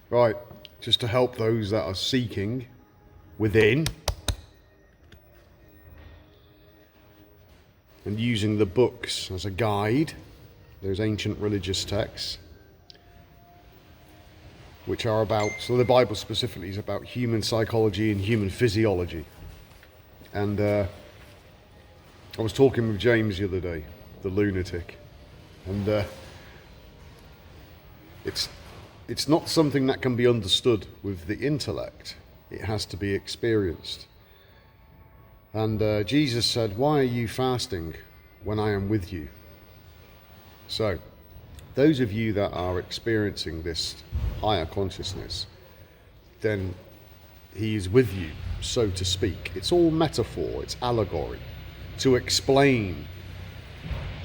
Right, just to help those that are seeking within and using the books as a guide, those ancient religious texts, which are about, so the Bible specifically is about human psychology and human physiology. And I was talking with James the other day, the lunatic, and it's not something that can be understood with the intellect. It has to be experienced. And Jesus said, "Why are you fasting when I am with you?" So, those of you that are experiencing this higher consciousness, then he is with you, so to speak. It's all metaphor, it's allegory, to explain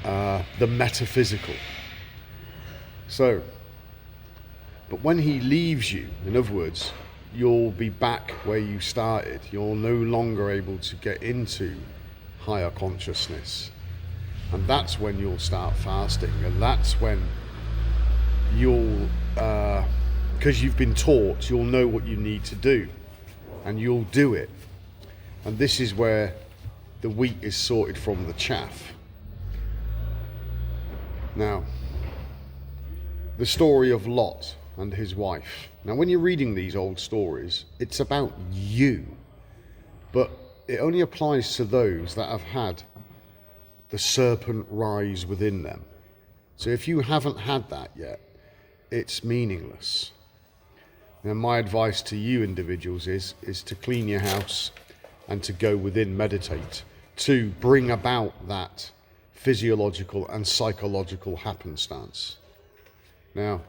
the metaphysical. So, but when he leaves you, in other words, you'll be back where you started. You're no longer able to get into higher consciousness. And that's when you'll start fasting. And that's when you'll, because you've been taught, you'll know what you need to do. And you'll do it. And this is where the wheat is sorted from the chaff. Now, the story of Lot and his wife. Now, when you're reading these old stories, it's about you. But it only applies to those that have had the serpent rise within them. So if you haven't had that yet, it's meaningless. Now, my advice to you individuals is to clean your house and to go within, meditate, to bring about that physiological and psychological happenstance. Now,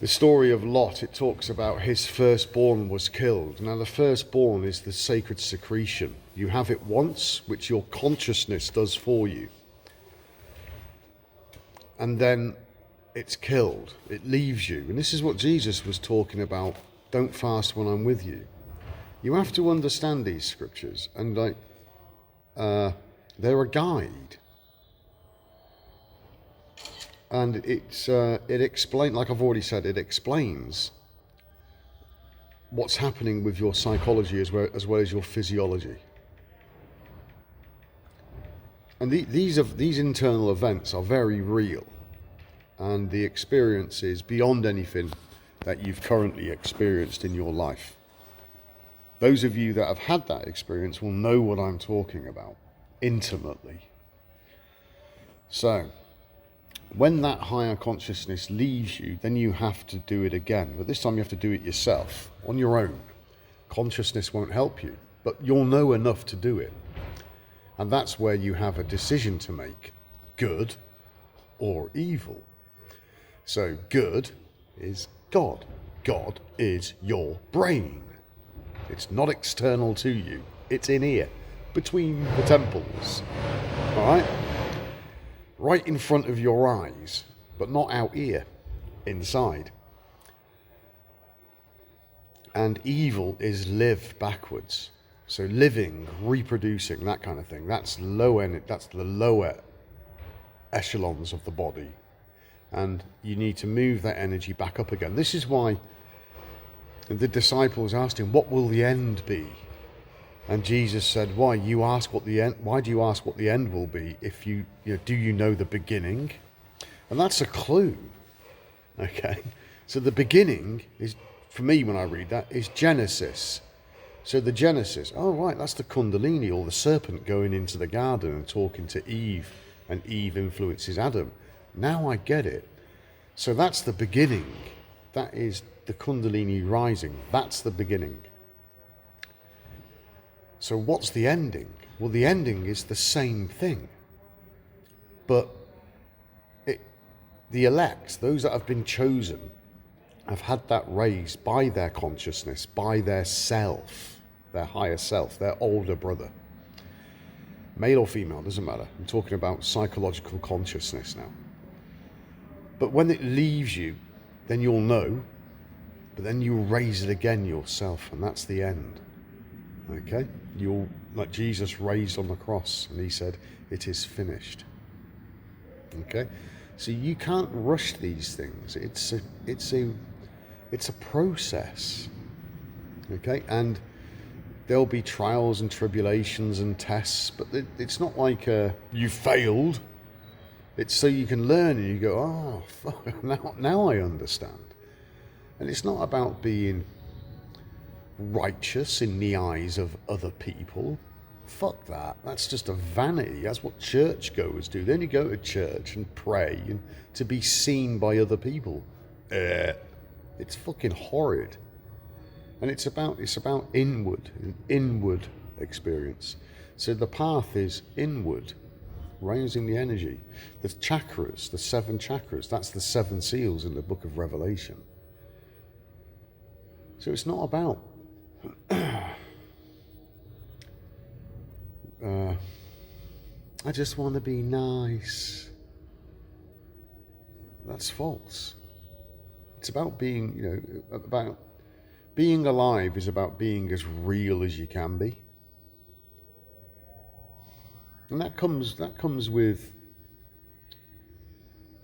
the story of Lot, it talks about his firstborn was killed. Now, the firstborn is the sacred secretion. You have it once, which your consciousness does for you. And then it's killed. It leaves you. And this is what Jesus was talking about. Don't fast when I'm with you. You have to understand these scriptures. And they're a guide. And it explains, like I've already said, it explains what's happening with your psychology as well as your physiology. And these internal events are very real. And the experience is beyond anything that you've currently experienced in your life. Those of you that have had that experience will know what I'm talking about intimately. So, when that higher consciousness leaves you, then you have to do it again. But this time you have to do it yourself, on your own. Consciousness won't help you, but you'll know enough to do it. And that's where you have a decision to make, good or evil. So good is God. God is your brain. It's not external to you. It's in here, between the temples. All right? Right in front of your eyes, but not out here, inside. And evil is live backwards. So living, reproducing, that kind of thing. That's that's the lower echelons of the body. And you need to move that energy back up again. This is why the disciples asked him, "What will the end be?" And Jesus said, why do you ask what the end will be if do you know the beginning? And that's a clue. Okay. So the beginning is, for me when I read that, is Genesis. So the Genesis, oh right, that's the Kundalini, or the serpent going into the garden and talking to Eve, and Eve influences Adam. Now I get it. So that's the beginning. That is the Kundalini rising. That's the beginning. So what's the ending? Well, the ending is the same thing. But the elect, those that have been chosen, have had that raised by their consciousness, by their self, their higher self, their older brother. Male or female, doesn't matter. I'm talking about psychological consciousness now. But when it leaves you, then you'll know, but then you'll raise it again yourself, and that's the end. Okay? You'll, like Jesus raised on the cross, and he said, "It is finished." Okay? So you can't rush these things. It's a process. Okay, and there'll be trials and tribulations and tests, but it's not like you failed. It's so you can learn and you go, oh, fuck, now I understand. And it's not about being righteous in the eyes of other people. Fuck that. That's just a vanity. That's what churchgoers do. They only go to church and pray and to be seen by other people. It's fucking horrid. And it's about an inward experience. So the path is inward, raising the energy. The chakras, the 7 chakras, that's the 7 seals in the book of Revelation. So it's not about I just want to be nice. That's false. It's about being, about being alive is about being as real as you can be. And that comes with,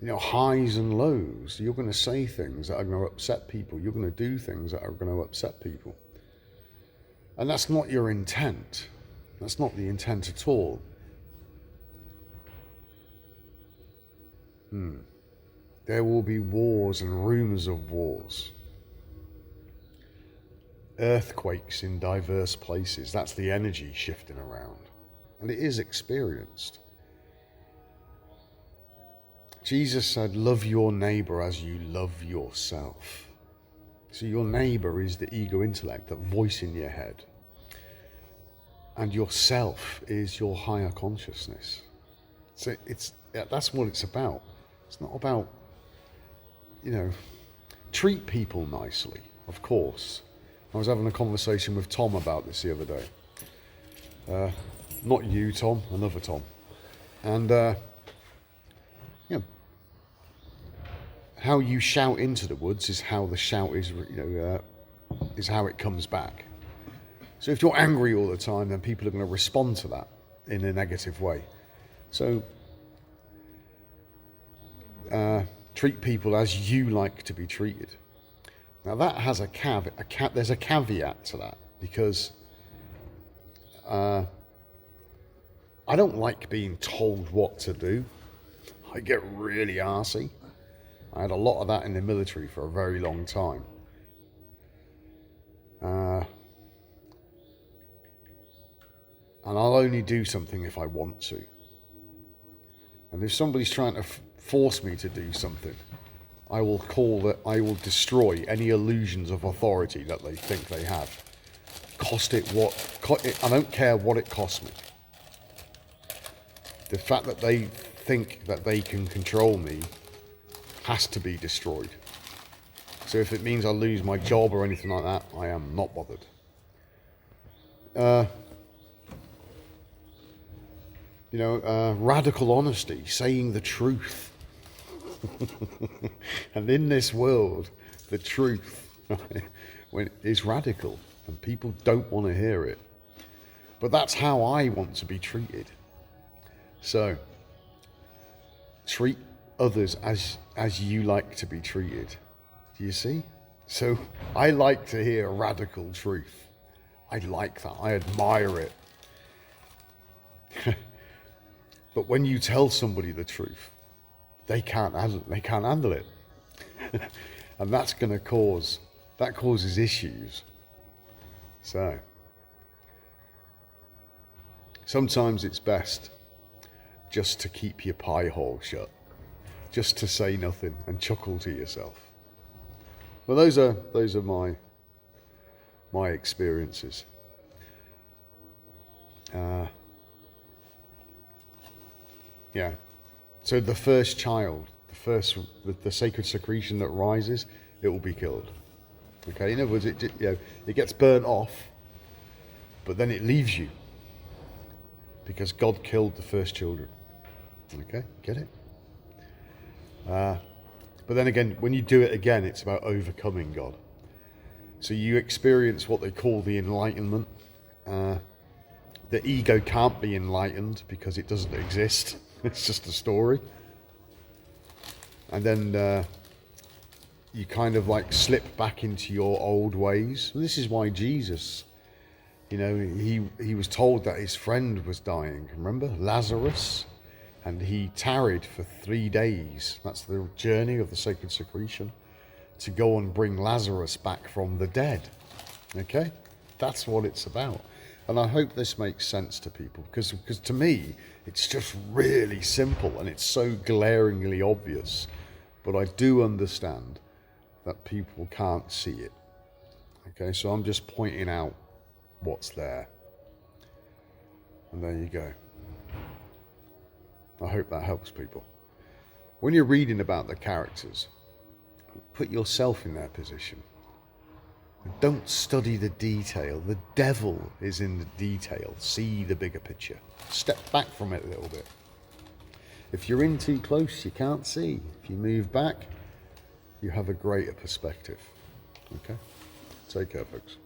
highs and lows. You're going to say things that are going to upset people. You're going to do things that are going to upset people. And that's not your intent. That's not the intent at all. There will be wars and rumors of wars. Earthquakes in diverse places. That's the energy shifting around. And it is experienced. Jesus said, love your neighbor as you love yourself. So your neighbor is the ego intellect, that voice in your head. And yourself is your higher consciousness. So that's what it's about. It's not about, treat people nicely, of course. I was having a conversation with Tom about this the other day. Not you, Tom, another Tom. And, how you shout into the woods is how the shout is, is how it comes back. So if you're angry all the time, then people are going to respond to that in a negative way. So treat people as you like to be treated. Now that has there's a caveat to that, because I don't like being told what to do. I get really arsey. I had a lot of that in the military for a very long time. And I'll only do something if I want to. And if somebody's trying to force me to do something, I will destroy any illusions of authority that they think they have. I don't care what it costs me. The fact that they think that they can control me has to be destroyed. So if it means I lose my job or anything like that, I am not bothered. Radical honesty, saying the truth. And in this world, the truth is radical, and people don't want to hear it. But that's how I want to be treated. So, treat others as you like to be treated. Do you see? So, I like to hear radical truth. I like that. I admire it. But when you tell somebody the truth, they can't handle it. And that's going to causes issues. So, sometimes it's best just to keep your pie hole shut, just to say nothing and chuckle to yourself. Well, those are my experiences. Yeah. So the first child, the sacred secretion that rises, it will be killed. Okay. In other words, it gets burnt off, but then it leaves you, because God killed the first children. Okay, get it? But then again, when you do it again, it's about overcoming God. So you experience what they call the enlightenment. The ego can't be enlightened because it doesn't exist. It's just a story. and then you kind of like slip back into your old ways. And this is why Jesus, he was told that his friend was dying. Remember Lazarus? And he tarried for 3 days. That's the journey of the sacred secretion, to go and bring Lazarus back from the dead. Okay? That's what it's about. And I hope this makes sense to people, because to me, it's just really simple and it's so glaringly obvious. But I do understand that people can't see it. Okay, so I'm just pointing out what's there. And there you go. I hope that helps people. When you're reading about the characters, put yourself in their position. Don't study the detail. The devil is in the detail. See the bigger picture. Step back from it a little bit. If you're in too close, you can't see. If you move back, you have a greater perspective. Okay? Take care, folks.